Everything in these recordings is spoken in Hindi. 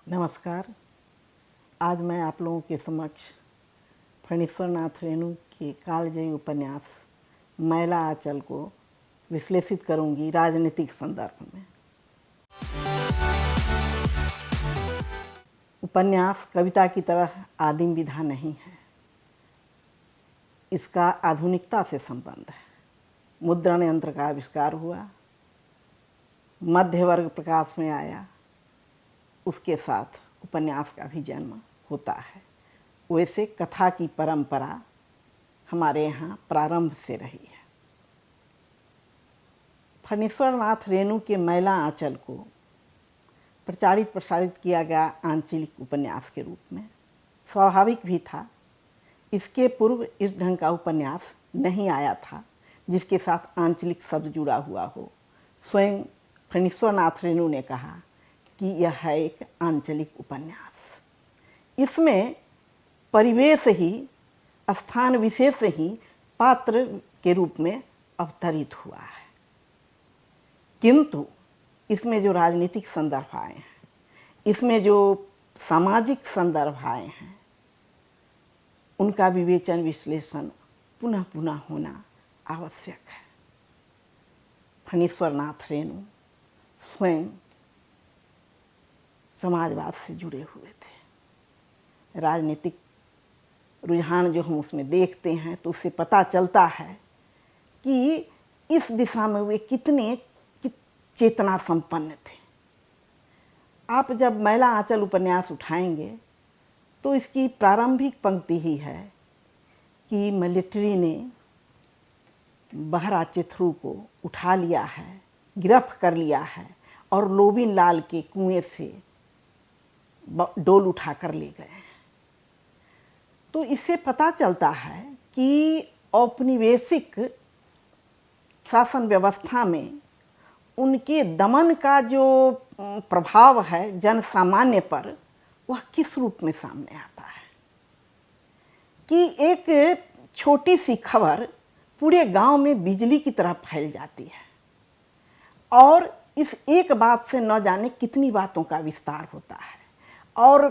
नमस्कार। आज मैं आप लोगों के समक्ष फणीश्वर नाथ रेणु के कालजयी उपन्यास मैला आंचल को विश्लेषित करूंगी राजनीतिक संदर्भ में। उपन्यास कविता की तरह आदिम विधा नहीं है, इसका आधुनिकता से संबंध है। मुद्रण यंत्र का आविष्कार हुआ, मध्य वर्ग प्रकाश में आया, उसके साथ उपन्यास का भी जन्म होता है। वैसे कथा की परंपरा हमारे यहाँ प्रारंभ से रही है। फणीश्वर नाथ रेणु के मैला आंचल को प्रचारित प्रसारित किया गया आंचलिक उपन्यास के रूप में। स्वाभाविक भी था, इसके पूर्व इस ढंग का उपन्यास नहीं आया था जिसके साथ आंचलिक शब्द जुड़ा हुआ हो। स्वयं फणीश्वर नाथ रेणु ने कहा कि यह है एक आंचलिक उपन्यास। इसमें परिवेश ही, स्थान विशेष ही पात्र के रूप में अवतरित हुआ है, किंतु इसमें जो राजनीतिक संदर्भ आए हैं, इसमें जो सामाजिक संदर्भ आए हैं, उनका विवेचन विश्लेषण पुनः पुनः होना आवश्यक है। फणीश्वर नाथ रेणु स्वयं समाजवाद से जुड़े हुए थे। राजनीतिक रुझान जो हम उसमें देखते हैं तो उससे पता चलता है कि इस दिशा में वे कितने चेतना संपन्न थे। आप जब मैला आंचल उपन्यास उठाएंगे तो इसकी प्रारंभिक पंक्ति ही है कि मिलिट्री ने बहरा चिथरू को उठा लिया है, गिरफ्त कर लिया है और लोबिन लाल के कुएं से डोल उठा कर ले गए। तो इससे पता चलता है कि औपनिवेशिक शासन व्यवस्था में उनके दमन का जो प्रभाव है जन सामान्य पर, वह किस रूप में सामने आता है कि एक छोटी सी खबर पूरे गांव में बिजली की तरह फैल जाती है और इस एक बात से न जाने कितनी बातों का विस्तार होता है और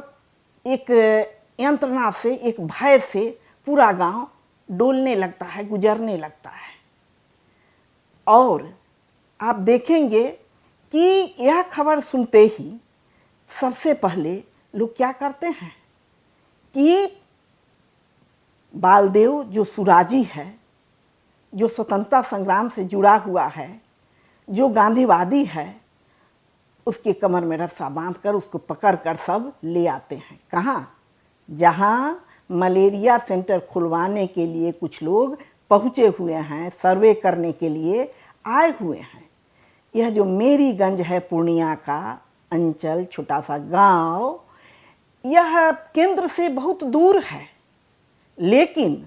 एक यंत्रणा से, एक भय से पूरा गांव डोलने लगता है, गुजरने लगता है। और आप देखेंगे कि यह खबर सुनते ही सबसे पहले लोग क्या करते हैं कि बालदेव जो सुराजी है, जो स्वतंत्रता संग्राम से जुड़ा हुआ है, जो गांधीवादी है, उसके कमर में रस्सा बांधकर उसको पकड़कर सब ले आते हैं। कहाँ? जहाँ मलेरिया सेंटर खुलवाने के लिए कुछ लोग पहुँचे हुए हैं, सर्वे करने के लिए आए हुए हैं। यह जो मेरीगंज है, पूर्णिया का अंचल, छोटा सा गांव, यह केंद्र से बहुत दूर है, लेकिन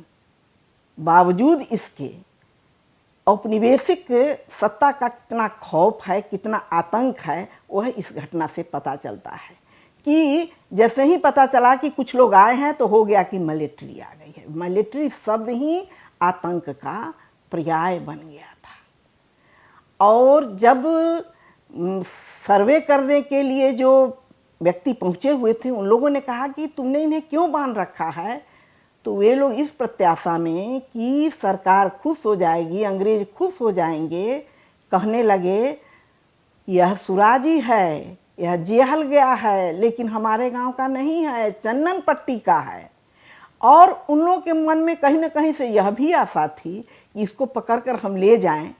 बावजूद इसके औपनिवेशिक सत्ता का कितना खौफ है, कितना आतंक है, वह इस घटना से पता चलता है कि जैसे ही पता चला कि कुछ लोग आए हैं तो हो गया कि मिलिट्री आ गई है। मिलिट्री शब्द ही आतंक का पर्याय बन गया था। और जब सर्वे करने के लिए जो व्यक्ति पहुँचे हुए थे, उन लोगों ने कहा कि तुमने इन्हें क्यों बांध रखा है, तो वे लोग इस प्रत्याशा में कि सरकार खुश हो जाएगी, अंग्रेज खुश हो जाएंगे, कहने लगे यह सुराजी है, यह जेहल गया है, लेकिन हमारे गांव का नहीं है, चन्नन पट्टी का है। और उन लोगों के मन में कहीं ना कहीं से यह भी आशा थी कि इसको पकड़कर हम ले जाएं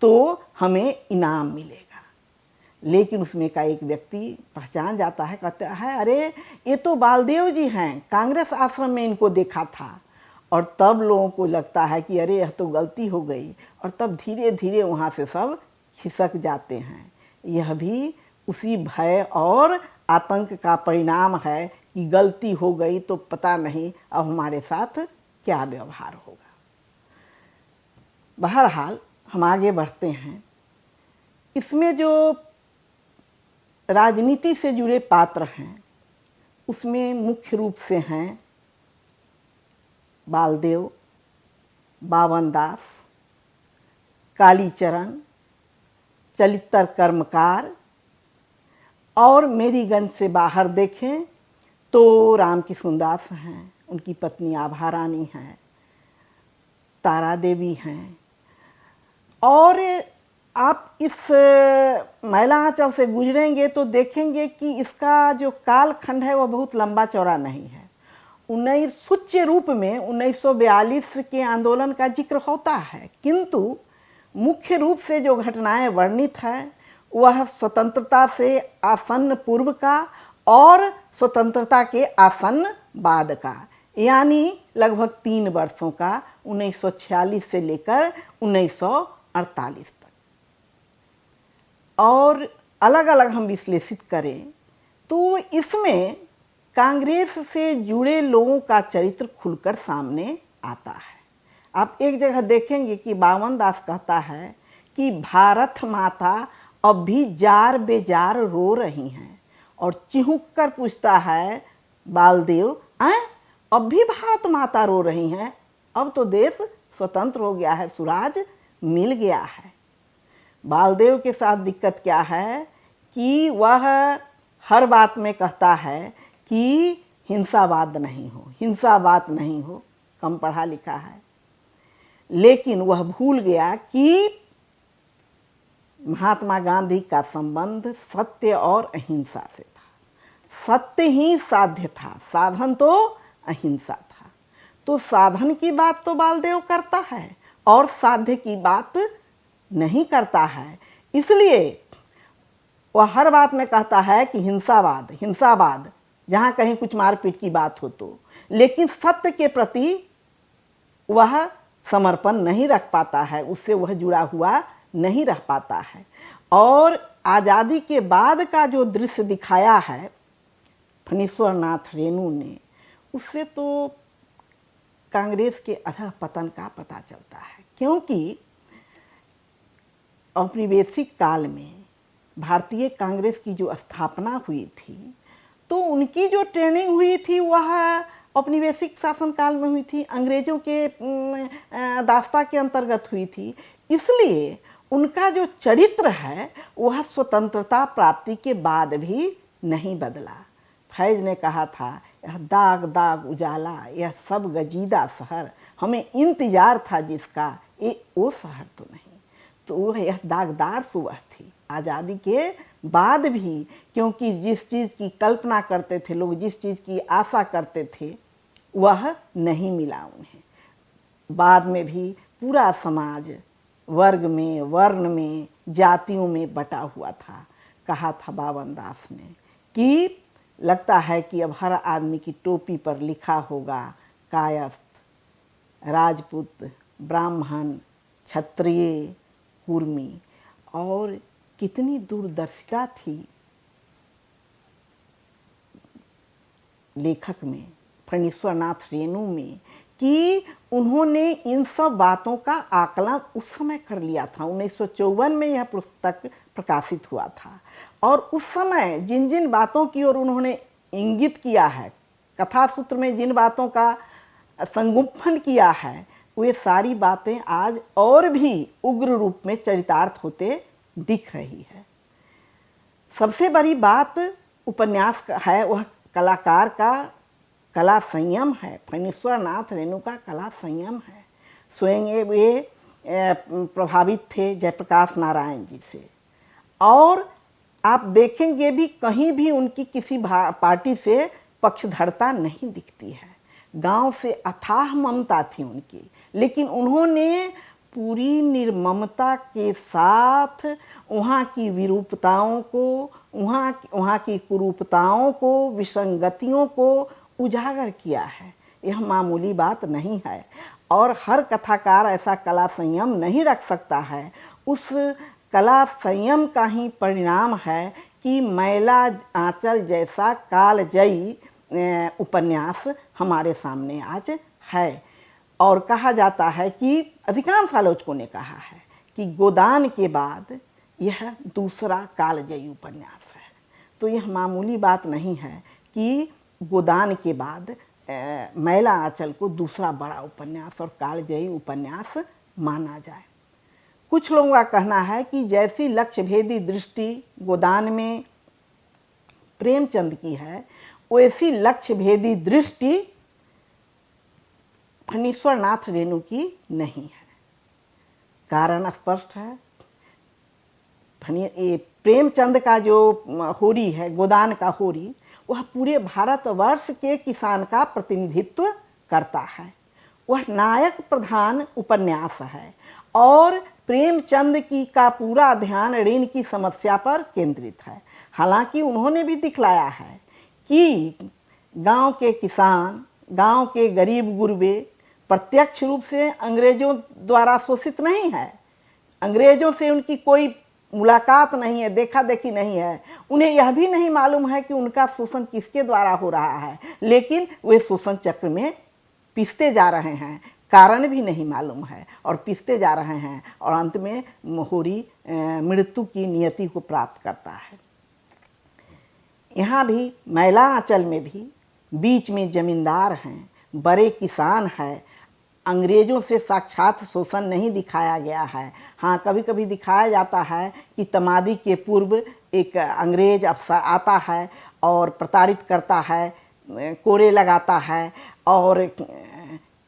तो हमें इनाम मिलेगा। लेकिन उसमें का एक व्यक्ति पहचान जाता है, कहता है अरे ये तो बालदेव जी हैं, कांग्रेस आश्रम में इनको देखा था। और तब लोगों को लगता है कि अरे यह तो गलती हो गई, और तब धीरे धीरे वहाँ से सब खिसक जाते हैं। यह भी उसी भय और आतंक का परिणाम है कि गलती हो गई तो पता नहीं अब हमारे साथ क्या व्यवहार होगा। बहरहाल हम आगे बढ़ते हैं। इसमें जो राजनीति से जुड़े पात्र हैं उसमें मुख्य रूप से हैं बालदेव, बावन दास, कालीचरण, चलितर कर्मकार और मेरीगंज से बाहर देखें तो राम किशुनदास हैं, उनकी पत्नी आभा रानी हैं, तारा देवी हैं। और आप इस मैला आंचल से गुजरेंगे तो देखेंगे कि इसका जो कालखंड है वह बहुत लंबा चौड़ा नहीं है। सूच्य रूप में 1942 के आंदोलन का जिक्र होता है, किंतु मुख्य रूप से जो घटनाएं वर्णित हैं वह स्वतंत्रता से आसन्न पूर्व का और स्वतंत्रता के आसन्न बाद का, यानी लगभग 3 वर्षों का, 1946 से लेकर 1948 तक। और अलग अलग हम विश्लेषित करें तो इसमें कांग्रेस से जुड़े लोगों का चरित्र खुलकर सामने आता है। आप एक जगह देखेंगे कि बावन दास कहता है कि भारत माता अब भी जार बेजार रो रही हैं, और चिहुक कर पूछता है बालदेव, अब भी भारत माता रो रही हैं? अब तो देश स्वतंत्र हो गया है, सुराज मिल गया है। बालदेव के साथ दिक्कत क्या है कि वह हर बात में कहता है कि हिंसावाद नहीं हो, हिंसावाद नहीं हो, कम पढ़ा लिखा है। लेकिन वह भूल गया कि महात्मा गांधी का संबंध सत्य और अहिंसा से था। सत्य ही साध्य था, साधन तो अहिंसा था। तो साधन की बात तो बालदेव करता है और साध्य की बात नहीं करता है। इसलिए वह हर बात में कहता है कि हिंसावाद, हिंसावाद, जहाँ कहीं कुछ मारपीट की बात हो तो, लेकिन सत्य के प्रति वह समर्पण नहीं रख पाता है, उससे वह जुड़ा हुआ नहीं रह पाता है। और आज़ादी के बाद का जो दृश्य दिखाया है फणीश्वर नाथ रेणु ने, उससे तो कांग्रेस के अधः पतन का पता चलता है। क्योंकि औपनिवेशिक काल में भारतीय कांग्रेस की जो स्थापना हुई थी तो उनकी जो ट्रेनिंग हुई थी वह औपनिवेशिक शासनकाल में हुई थी, अंग्रेज़ों के दास्ता के अंतर्गत हुई थी। इसलिए उनका जो चरित्र है वह स्वतंत्रता प्राप्ति के बाद भी नहीं बदला। फैज ने कहा था, यह दाग दाग उजाला, यह सब गजीदा शहर, हमें इंतजार था जिसका, ये वो शहर तो नहीं। तो वह यह दागदार सुबह थी आज़ादी के बाद भी, क्योंकि जिस चीज़ की कल्पना करते थे लोग, जिस चीज़ की आशा करते थे, वह नहीं मिला उन्हें। बाद में भी पूरा समाज वर्ग में, वर्ण में, जातियों में बटा हुआ था। कहा था बावन दास ने कि लगता है कि अब हर आदमी की टोपी पर लिखा होगा कायस्थ, राजपूत, ब्राह्मण, क्षत्रिय, कुर्मी। और कितनी दूरदर्शिता थी लेखक में, फणीश्वर नाथ रेणु में, कि उन्होंने इन सब बातों का आकलन उस समय कर लिया था। 1954 में यह पुस्तक प्रकाशित हुआ था और उस समय जिन जिन बातों की ओर उन्होंने इंगित किया है, कथा सूत्र में जिन बातों का संगुम्फन किया है, वे सारी बातें आज और भी उग्र रूप में चरितार्थ होते दिख रही है। सबसे बड़ी बात उपन्यास का है वह कलाकार का कला संयम है। फणीश्वर नाथ रेणु का कला संयम है। स्वयं वे प्रभावित थे जयप्रकाश नारायण जी से, और आप देखेंगे भी कहीं भी उनकी किसी पार्टी से पक्षधरता नहीं दिखती है। गांव से अथाह ममता थी उनकी, लेकिन उन्होंने पूरी निर्ममता के साथ वहाँ की विरूपताओं को, वहाँ की कुरूपताओं को, विसंगतियों को उजागर किया है। यह मामूली बात नहीं है और हर कथाकार ऐसा कला संयम नहीं रख सकता है। उस कला संयम का ही परिणाम है कि मैला आंचल जैसा कालजयी उपन्यास हमारे सामने आज है। और कहा जाता है कि अधिकांश आलोचकों ने कहा है कि गोदान के बाद यह दूसरा कालजयी उपन्यास है। तो यह मामूली बात नहीं है कि गोदान के बाद मैला आंचल को दूसरा बड़ा उपन्यास और कालजयी उपन्यास माना जाए। कुछ लोगों का कहना है कि जैसी लक्ष्य भेदी दृष्टि गोदान में प्रेमचंद की है, वैसी लक्ष्य भेदी दृष्टि फणीश्वर नाथ रेणु की नहीं है। कारण स्पष्ट है। प्रेमचंद का जो होरी है, गोदान का होरी, वह पूरे भारतवर्ष के किसान का प्रतिनिधित्व करता है। वह नायक प्रधान उपन्यास है और प्रेमचंद की का पूरा ध्यान ऋण की समस्या पर केंद्रित है। हालांकि उन्होंने भी दिखलाया है कि गांव के किसान, गांव के गरीब गुरबे प्रत्यक्ष रूप से अंग्रेजों द्वारा शोषित नहीं है। अंग्रेजों से उनकी कोई मुलाकात नहीं है, देखा देखी नहीं है। उन्हें यह भी नहीं मालूम है कि उनका शोषण किसके द्वारा हो रहा है, लेकिन वे शोषण चक्र में पिसते जा रहे हैं। कारण भी नहीं मालूम है और पिसते जा रहे हैं और अंत में होरी मृत्यु की नियति को प्राप्त करता है। यहाँ भी मैला आंचल में भी बीच में जमींदार हैं, बड़े किसान हैं। अंग्रेजों से साक्षात शोषण नहीं दिखाया गया है। हाँ, कभी कभी दिखाया जाता है कि तमादी के पूर्व एक अंग्रेज अफसर आता है और प्रताड़ित करता है, कोरे लगाता है और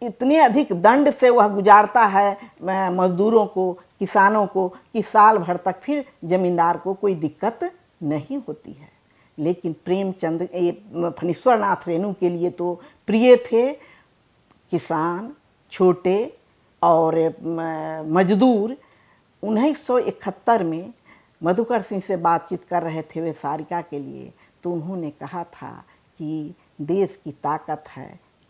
इतने अधिक दंड से वह गुजारता है मजदूरों को, किसानों को, कि साल भर तक फिर जमींदार को कोई दिक्कत नहीं होती है। लेकिन प्रेमचंद फणीश्वर नाथ रेणु के लिए तो प्रिय थे किसान, छोटे और मजदूर। 1971 में मधुकर सिंह से बातचीत कर रहे थे वे सारिका के लिए, तो उन्होंने कहा था कि देश की ताकत है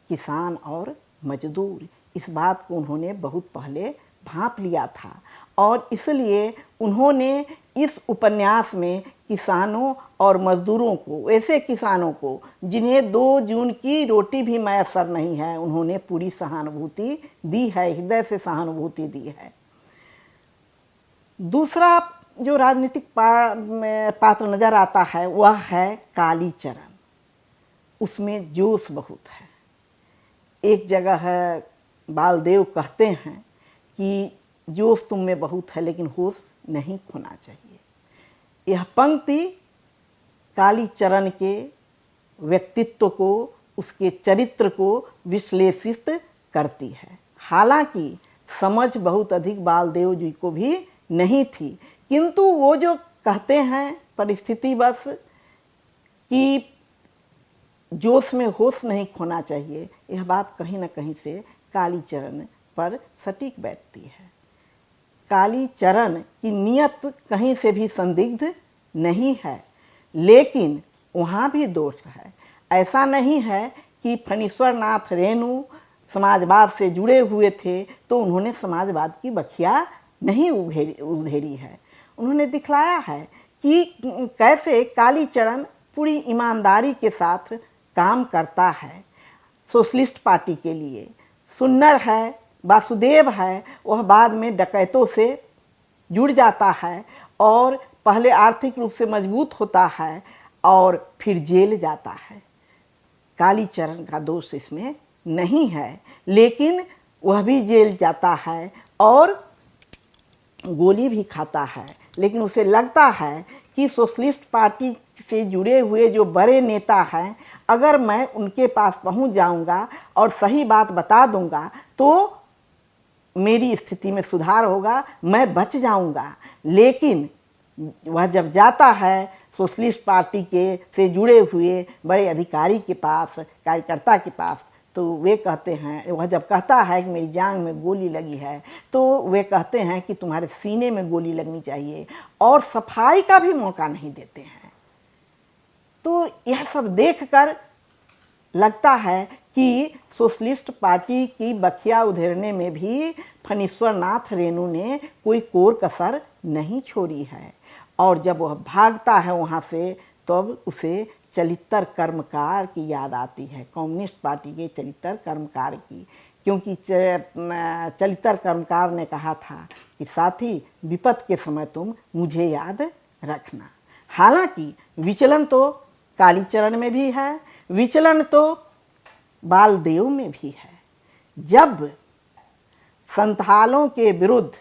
किसान और मजदूर। इस बात को उन्होंने बहुत पहले भांप लिया था और इसलिए उन्होंने इस उपन्यास में किसानों और मजदूरों को, ऐसे किसानों को जिन्हें 2 जून की रोटी भी मैसर नहीं है, उन्होंने पूरी सहानुभूति दी है, हृदय से सहानुभूति दी है। दूसरा जो राजनीतिक पात्र नजर आता है वह है कालीचरण। उसमें जोश बहुत है। एक जगह है बालदेव कहते हैं कि जोश तुम में बहुत है लेकिन होश नहीं खोना चाहिए। यह पंक्ति कालीचरण के व्यक्तित्व को, उसके चरित्र को विश्लेषित करती है। हालांकि समझ बहुत अधिक बालदेव जी को भी नहीं थी, किंतु वो जो कहते हैं परिस्थितिवश कि जोश में होश नहीं खोना चाहिए, यह बात कहीं न कहीं से कालीचरण पर सटीक बैठती है। कालीचरण की नियत कहीं से भी संदिग्ध नहीं है, लेकिन वहाँ भी दोष है। ऐसा नहीं है कि फणीश्वर नाथ रेणु समाजवाद से जुड़े हुए थे तो उन्होंने समाजवाद की बखिया नहीं उधेड़ी है। उन्होंने दिखलाया है कि कैसे कालीचरण पूरी ईमानदारी के साथ काम करता है सोशलिस्ट पार्टी के लिए। सुन्नर है, वासुदेव है, वह बाद में डकैतों से जुड़ जाता है और पहले आर्थिक रूप से मजबूत होता है और फिर जेल जाता है। कालीचरण का दोष इसमें नहीं है, लेकिन वह भी जेल जाता है और गोली भी खाता है। लेकिन उसे लगता है कि सोशलिस्ट पार्टी से जुड़े हुए जो बड़े नेता हैं, अगर मैं उनके पास पहुंच जाऊंगा और सही बात बता दूंगा तो मेरी स्थिति में सुधार होगा, मैं बच जाऊंगा। लेकिन वह जब जाता है सोशलिस्ट पार्टी के से जुड़े हुए बड़े अधिकारी के पास, कार्यकर्ता के पास, तो वे कहते हैं, वह जब कहता है कि मेरी जांघ में गोली लगी है, तो वे कहते हैं कि तुम्हारे सीने में गोली लगनी चाहिए और सफाई का भी मौका नहीं देते हैं। तो यह सब देखकर लगता है कि सोशलिस्ट पार्टी की बखिया उधेड़ने में भी फणीश्वर नाथ रेणु ने कोई कोर कसर नहीं छोड़ी है। और जब वह भागता है वहाँ से, तब उसे चलितर कर्मकार की याद आती है, कम्युनिस्ट पार्टी के चलितर कर्मकार की। क्योंकि चलितर कर्मकार ने कहा था कि साथी विपत के समय तुम मुझे याद रखना। हालांकि विचलन तो कालीचरण में भी है, विचलन तो बालदेव में भी है। जब संथालों के विरुद्ध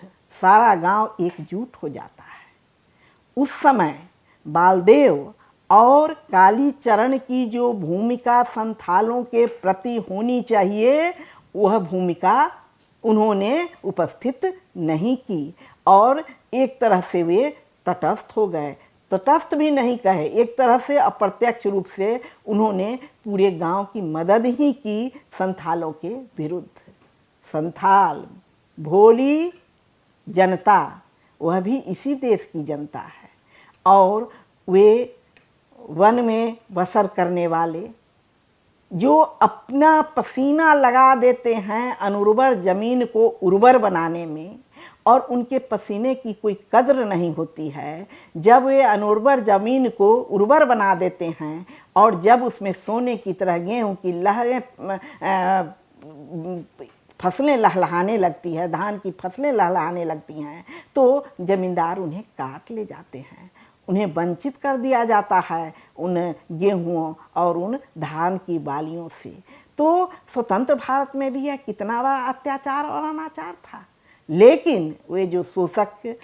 सारा गांव एकजुट हो जाता है, उस समय बालदेव और कालीचरण की जो भूमिका संथालों के प्रति होनी चाहिए वह भूमिका उन्होंने उपस्थित नहीं की और एक तरह से वे तटस्थ हो गए। तटस्थ भी नहीं कहे, एक तरह से अप्रत्यक्ष रूप से उन्होंने पूरे गांव की मदद ही की संथालों के विरुद्ध। संथाल भोली जनता, वह भी इसी देश की जनता है और वे वन में बसर करने वाले जो अपना पसीना लगा देते हैं अनुर्वर जमीन को उर्वर बनाने में और उनके पसीने की कोई कद्र नहीं होती है। जब वे अनुर्वर ज़मीन को उर्वर बना देते हैं और जब उसमें सोने की तरह गेहूं की लहरें फसलें लहलहाने लगती है, धान की फसलें लहलहाने लगती हैं, तो ज़मींदार उन्हें काट ले जाते हैं, उन्हें वंचित कर दिया जाता है उन गेहूँ और उन धान की बालियों से। तो स्वतंत्र भारत में भी यह कितना बड़ा अत्याचार और अनाचार था। लेकिन वे जो शोषक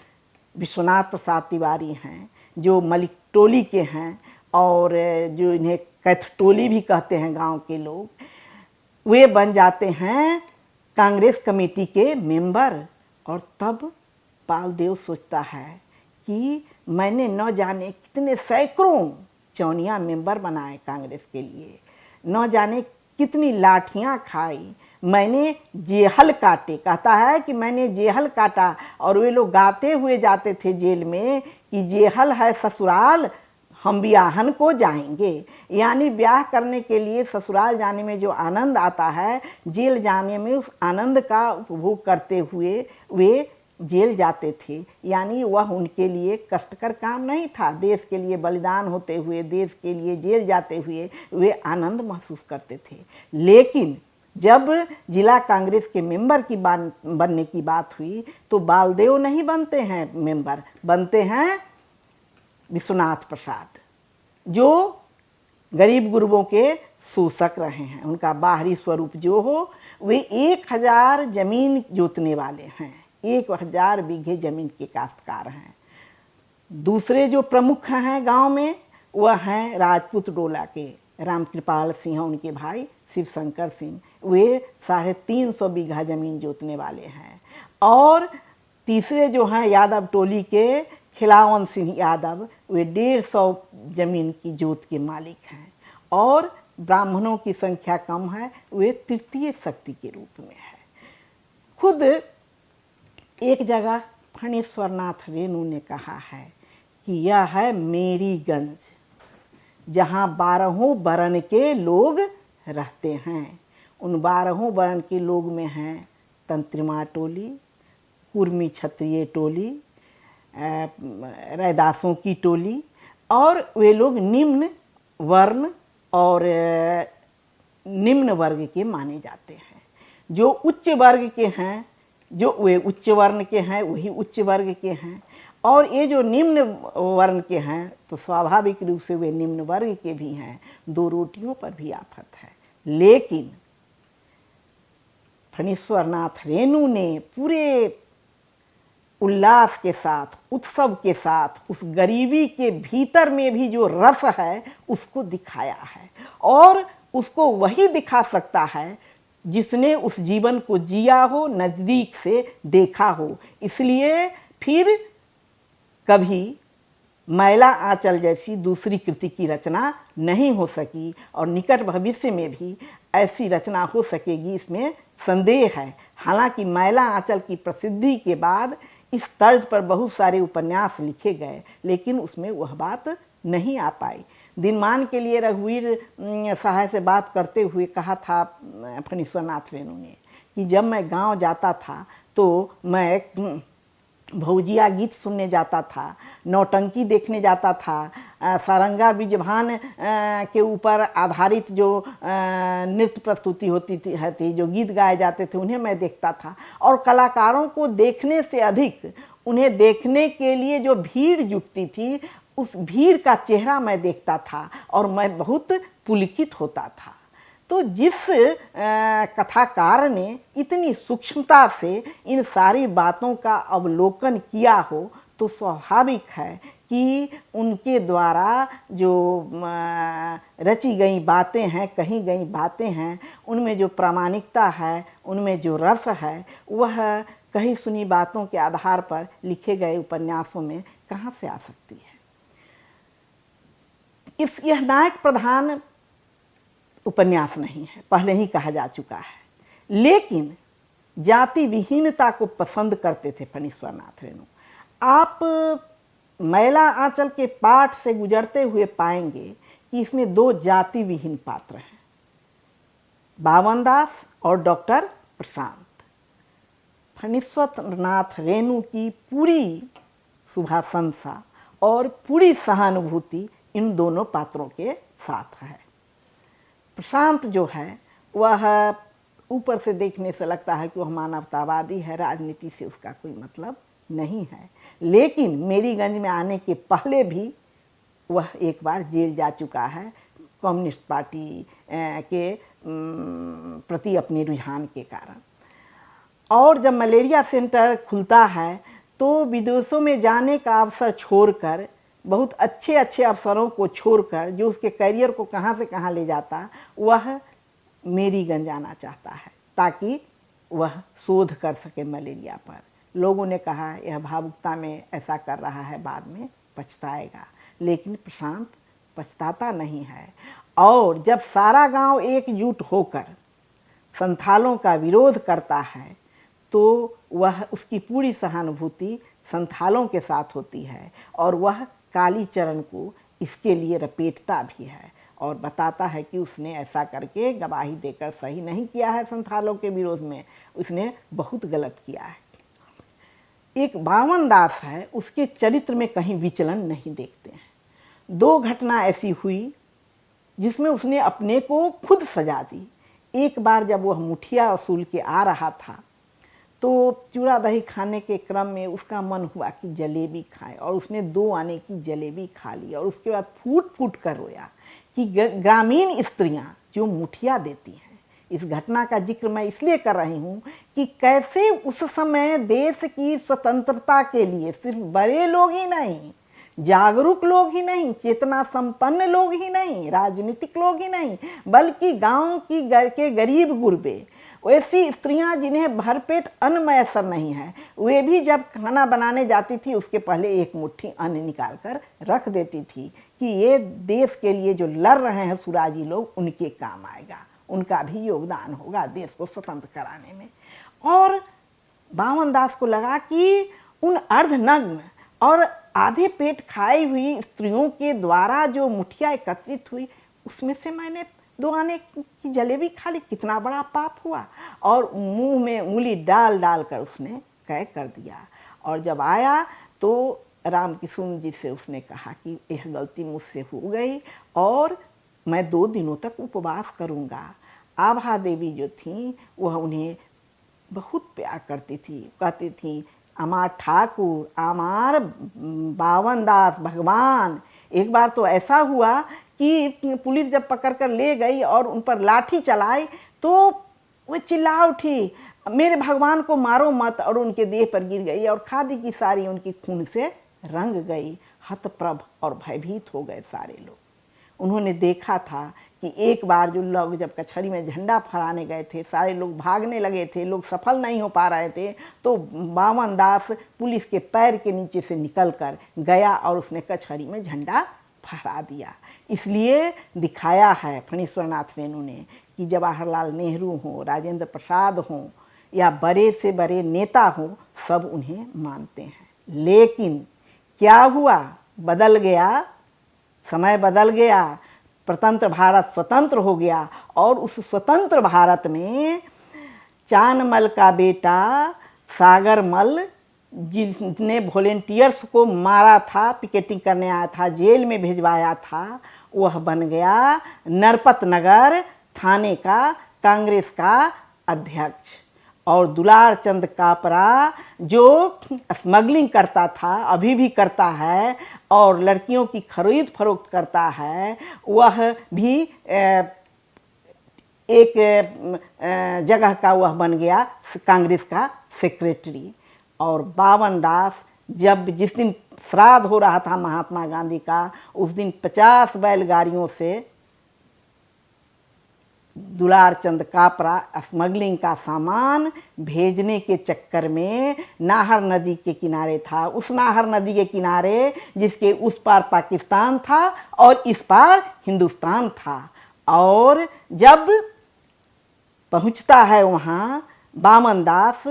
विश्वनाथ प्रसाद तिवारी हैं, जो मलिक टोली के हैं और जो इन्हें कैथ टोली भी कहते हैं गांव के लोग, वे बन जाते हैं कांग्रेस कमेटी के मेंबर। और तब बालदेव सोचता है कि मैंने न जाने कितने सैकड़ों चौनिया मेंबर बनाए कांग्रेस के लिए, न जाने कितनी लाठियां खाई, मैंने जेहल काटे। कहता है कि मैंने जेहल काटा और वे लोग गाते हुए जाते थे जेल में कि जेहल है ससुराल हम ब्याहन को जाएंगे। यानी ब्याह करने के लिए ससुराल जाने में जो आनंद आता है, जेल जाने में उस आनंद का उपभोग करते हुए वे जेल जाते थे। यानी वह उनके लिए कष्टकर काम नहीं था। देश के लिए बलिदान होते हुए, देश के लिए जेल जाते हुए वे आनंद महसूस करते थे। लेकिन जब जिला कांग्रेस के मेंबर की बनने की बात हुई तो बालदेव नहीं बनते हैं मेंबर, बनते हैं विश्वनाथ प्रसाद, जो गरीब गुरबों के शोषक रहे हैं। उनका बाहरी स्वरूप जो हो, वे 1000 जमीन जोतने वाले हैं, 1000 बीघे जमीन के काश्तकार हैं। दूसरे जो प्रमुख हैं गांव में वह हैं राजपूत डोला के रामकृपाल सिंह, उनके भाई शिवशंकर सिंह, वे 350 बीघा जमीन जोतने वाले हैं। और तीसरे जो हैं यादव टोली के खिलावन सिंह यादव, वे 150 जमीन की जोत के मालिक हैं। और ब्राह्मणों की संख्या कम है, वे तृतीय शक्ति के रूप में है। खुद एक जगह फणीश्वरनाथ रेणु ने कहा है कि यह है मेरी गंज, जहाँ 12 वर्ण के लोग रहते हैं। उन 12 वर्ण के लोग में हैं तंत्रिमा टोली, कुर्मी क्षत्रिय टोली, रैदासों की टोली, और वे लोग निम्न वर्ण और निम्न वर्ग के माने जाते हैं। जो उच्च वर्ग के हैं, जो वे उच्च वर्ण के हैं वही उच्च वर्ग के हैं, और ये जो निम्न वर्ण के हैं तो स्वाभाविक रूप से वे निम्न वर्ग के भी हैं। 2 रोटियों पर भी आफत है। लेकिन फणीश्वरनाथ रेणु ने पूरे उल्लास के साथ, उत्सव के साथ, उस गरीबी के भीतर में भी जो रस है उसको दिखाया है। और उसको वही दिखा सकता है जिसने उस जीवन को जिया हो, नज़दीक से देखा हो। इसलिए फिर कभी मैला आंचल जैसी दूसरी कृति की रचना नहीं हो सकी और निकट भविष्य में भी ऐसी रचना हो सकेगी, इसमें संदेह है। हालांकि मैला आंचल की प्रसिद्धि के बाद इस तर्ज पर बहुत सारे उपन्यास लिखे गए, लेकिन उसमें वह बात नहीं आ पाई। दिनमान के लिए रघुवीर सहाय से बात करते हुए कहा था फणीश्वरनाथ रेणु ने कि जब मैं गांव जाता था तो मैं भौजिया गीत सुनने जाता था, नौटंकी देखने जाता था, सारंगा बिजभान के ऊपर आधारित जो नृत्य प्रस्तुति होती थी, जो गीत गाए जाते थे, उन्हें मैं देखता था। और कलाकारों को देखने से अधिक उन्हें देखने के लिए जो भीड़ जुटती थी, उस भीड़ का चेहरा मैं देखता था और मैं बहुत पुलकित होता था। तो जिस कथाकार ने इतनी सूक्ष्मता से इन सारी बातों का अवलोकन किया हो, तो स्वाभाविक है कि उनके द्वारा जो रची गई बातें हैं, कही गई बातें हैं, उनमें जो प्रामाणिकता है, उनमें जो रस है, वह कही सुनी बातों के आधार पर लिखे गए उपन्यासों में कहाँ से आ सकती है। यह नायक प्रधान उपन्यास नहीं है, पहले ही कहा जा चुका है, लेकिन जाति विहीनता को पसंद करते थे फणीश्वर नाथ रेणु। आप मैला आंचल के पाठ से गुजरते हुए पाएंगे कि इसमें दो जाति विहीन पात्र हैं, बावन दास और डॉक्टर प्रशांत। फणीश्वर नाथ रेणु की पूरी शुभाशंसा और पूरी सहानुभूति इन दोनों पात्रों के साथ है। प्रशांत जो है वह ऊपर से देखने से लगता है कि वह मानवतावादी है, राजनीति से उसका कोई मतलब नहीं है, लेकिन मेरीगंज में आने के पहले भी वह एक बार जेल जा चुका है कम्युनिस्ट पार्टी के प्रति अपने रुझान के कारण। और जब मलेरिया सेंटर खुलता है तो विदेशों में जाने का अवसर छोड़कर, बहुत अच्छे अच्छे अवसरों को छोड़कर, जो उसके करियर को कहाँ से कहाँ ले जाता, वह मेरीगंज आना चाहता है ताकि वह शोध कर सके मलेरिया पर। लोगों ने कहा यह भावुकता में ऐसा कर रहा है, बाद में पछताएगा, लेकिन प्रशांत पछताता नहीं है। और जब सारा गांव एकजुट होकर संथालों का विरोध करता है तो वह उसकी पूरी सहानुभूति संथालों के साथ होती है और वह कालीचरण को इसके लिए रपेटता भी है और बताता है कि उसने ऐसा करके गवाही देकर सही नहीं किया है, संथालों के विरोध में उसने बहुत गलत किया है। एक बावन दास है, उसके चरित्र में कहीं विचलन नहीं देखते हैं। दो घटना ऐसी हुई जिसमें उसने अपने को खुद सजा दी। एक बार जब वह मुठिया वसूल के आ रहा था तो चूड़ा दही खाने के क्रम में उसका मन हुआ कि जलेबी खाए और उसने 2 आने की जलेबी खा ली और उसके बाद फूट फूट कर रोया कि ग्रामीण स्त्रियां जो मुठिया देती हैं। इस घटना का जिक्र मैं इसलिए कर रही हूँ कि कैसे उस समय देश की स्वतंत्रता के लिए सिर्फ बड़े लोग ही नहीं, जागरूक लोग ही नहीं, चेतना संपन्न लोग ही नहीं, राजनीतिक लोग ही नहीं, बल्कि गांव की के गरीब गुरबे, वैसी स्त्रियां जिन्हें भरपेट अन्न मैसर नहीं है, वे भी जब खाना बनाने जाती थी उसके पहले एक मुट्ठी अन्न निकाल कर रख देती थी कि ये देश के लिए जो लड़ रहे हैं सुराजी लोग, उनके काम आएगा, उनका भी योगदान होगा देश को स्वतंत्र कराने में। और बावन दास को लगा कि उन अर्धनग्न और आधे पेट खाई हुई स्त्रियों के द्वारा जो मुठिया एकत्रित हुई, उसमें से मैंने 2 आने की जलेबी खा ली, कितना बड़ा पाप हुआ। और मुंह में उंगली डाल डाल कर उसने कैद कर दिया। और जब आया तो राम किशुन जी से उसने कहा कि यह गलती मुझसे हो गई और मैं 2 दिनों तक उपवास करूँगा। आभा देवी जो थी वह उन्हें बहुत प्यार करती थी, कहती थी अमार ठाकुर, अमार बावन दास भगवान। एक बार तो ऐसा हुआ कि पुलिस जब पकड़ कर ले गई और उन पर लाठी चलाई तो वो चिल्ला उठी, मेरे भगवान को मारो मत, और उनके देह पर गिर गई और खादी की साड़ी उनकी खून से रंग गई। हतप्रभ और भयभीत हो गए सारे लोग। उन्होंने देखा था कि एक बार जो लोग जब कचहरी में झंडा फहराने गए थे, सारे लोग भागने लगे थे, लोग सफल नहीं हो पा रहे थे, तो बावन दास पुलिस के पैर के नीचे से निकलकर गया और उसने कचहरी में झंडा फहरा दिया। इसलिए दिखाया है फणीश्वर नाथ रेणु ने कि जवाहरलाल नेहरू हों, राजेंद्र प्रसाद हों या बड़े से बड़े नेता हों, सब उन्हें मानते हैं। लेकिन क्या हुआ? बदल गया, समय बदल गया, स्वतंत्र भारत हो गया और उस स्वतंत्र भारत में चानमल का बेटा सागरमल, जिसने वॉलेंटियर्स को मारा था, पिकेटिंग करने आया था, जेल में भिजवाया था, वह बन गया नरपत नगर थाने का कांग्रेस का अध्यक्ष। और दुलार चंद कापरा जो स्मगलिंग करता था, अभी भी करता है, और लड़कियों की खरीद फरोख्त करता है, वह भी एक जगह का वह बन गया कांग्रेस का सेक्रेटरी। और बावन दास जब जिस दिन श्राद्ध हो रहा था महात्मा गांधी का, उस दिन 50 बैलगाड़ियों से दुलार चंद कापरा स्मगलिंग का सामान भेजने के चक्कर में नाहर नदी के किनारे था। उस नाहर नदी के किनारे जिसके उस पार पाकिस्तान था और इस पार हिंदुस्तान था। और जब पहुंचता है वहाँ बामन दास,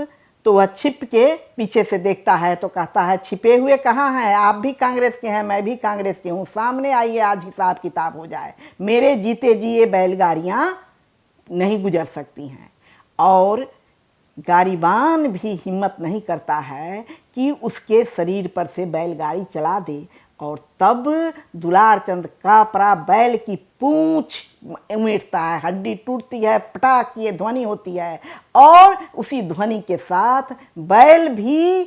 तो वह छिप के पीछे से देखता है तो कहता है, छिपे हुए कहाँ हैं? आप भी कांग्रेस के हैं, मैं भी कांग्रेस के हूँ, सामने आइए, आज हिसाब किताब हो जाए। मेरे जीते जी ये बैलगाड़ियाँ नहीं गुजर सकती हैं। और गाड़ीबान भी हिम्मत नहीं करता है कि उसके शरीर पर से बैलगाड़ी चला दे। और तब दुलार चंद कापरा बैल की पूंछ उमेटता है, हड्डी टूटती है, पटाक ये ध्वनि होती है, और उसी ध्वनि के साथ बैल भी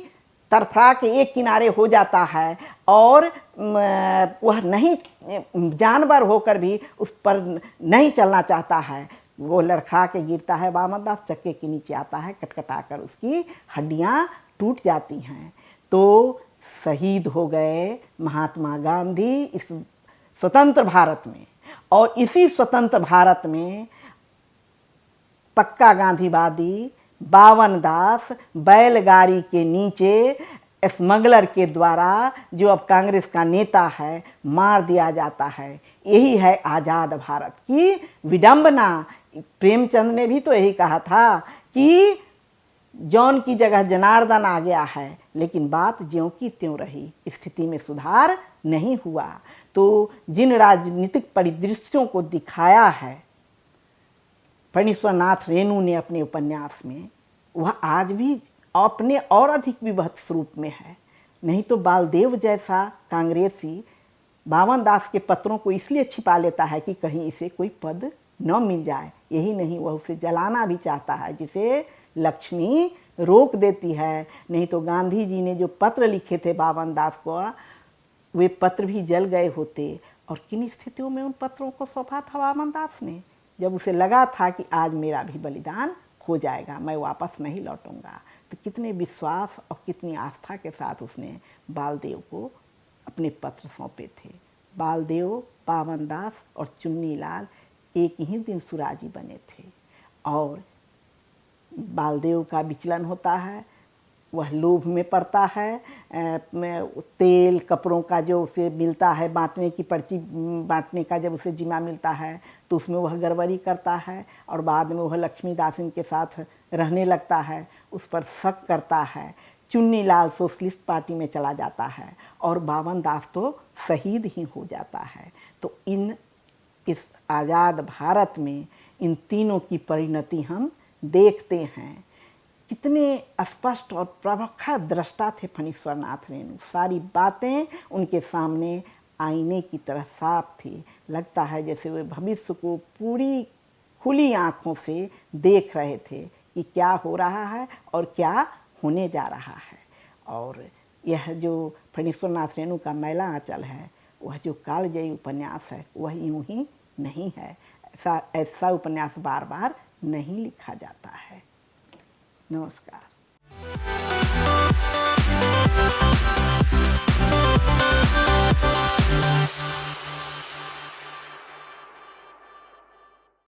तरफड़ा के एक किनारे हो जाता है। और वह नहीं, जानवर होकर भी उस पर नहीं चलना चाहता है। वो लड़खड़ा के गिरता है, बामन दास चक्के के नीचे आता है, कटकटा कर उसकी हड्डियाँ टूट जाती हैं। तो शहीद हो गए महात्मा गांधी इस स्वतंत्र भारत में। और इसी स्वतंत्र भारत में पक्का गांधीवादी बावन दास बैलगाड़ी के नीचे स्मगलर के द्वारा, जो अब कांग्रेस का नेता है, मार दिया जाता है। यही है आज़ाद भारत की विडंबना। प्रेमचंद ने भी तो यही कहा था कि जॉन की जगह जनार्दन आ गया है, लेकिन बात ज्यों की त्यों रही, स्थिति में सुधार नहीं हुआ। तो जिन राजनीतिक परिदृश्यों को दिखाया है फणीश्वर नाथ रेणु ने अपने उपन्यास में, वह आज भी अपने और अधिक विभत्स रूप में है। नहीं तो बालदेव जैसा कांग्रेसी बावन दास के पत्रों को इसलिए छिपा लेता है कि कहीं इसे कोई पद न मिल जाए। यही नहीं, वह उसे जलाना भी चाहता है, जिसे लक्ष्मी रोक देती है। नहीं तो गांधी जी ने जो पत्र लिखे थे बावन दास को, वे पत्र भी जल गए होते। और किन स्थितियों में उन पत्रों को सौंपा था बावन दास ने? जब उसे लगा था कि आज मेरा भी बलिदान हो जाएगा, मैं वापस नहीं लौटूंगा। तो कितने विश्वास और कितनी आस्था के साथ उसने बालदेव को अपने पत्र सौंपे थे। बालदेव, बावन दास और चुन्नीलाल एक ही दिन सुराजी बने थे। और बालदेव का विचलन होता है, वह लोभ में पड़ता है। तेल कपड़ों का जो उसे मिलता है, बांटने की पर्ची बांटने का जब उसे जिम्मा मिलता है, तो उसमें वह गड़बड़ी करता है। और बाद में वह लक्ष्मीदास के साथ रहने लगता है, उस पर शक करता है। चुन्नीलाल सोशलिस्ट पार्टी में चला जाता है और बावन दास तो शहीद ही हो जाता है। तो इस आज़ाद भारत में इन तीनों की परिणति हम देखते हैं। कितने स्पष्ट और प्रखर दृष्टा थे फणीश्वर नाथ रेणु। सारी बातें उनके सामने आईने की तरह साफ थी। लगता है जैसे वे भविष्य को पूरी खुली आँखों से देख रहे थे कि क्या हो रहा है और क्या होने जा रहा है। और यह जो फणीश्वर नाथ रेणु का मैला आंचल है, वह जो कालजयी उपन्यास है, वह यूं ही नहीं है। ऐसा उपन्यास बार बार नहीं लिखा जाता है। नमस्कार।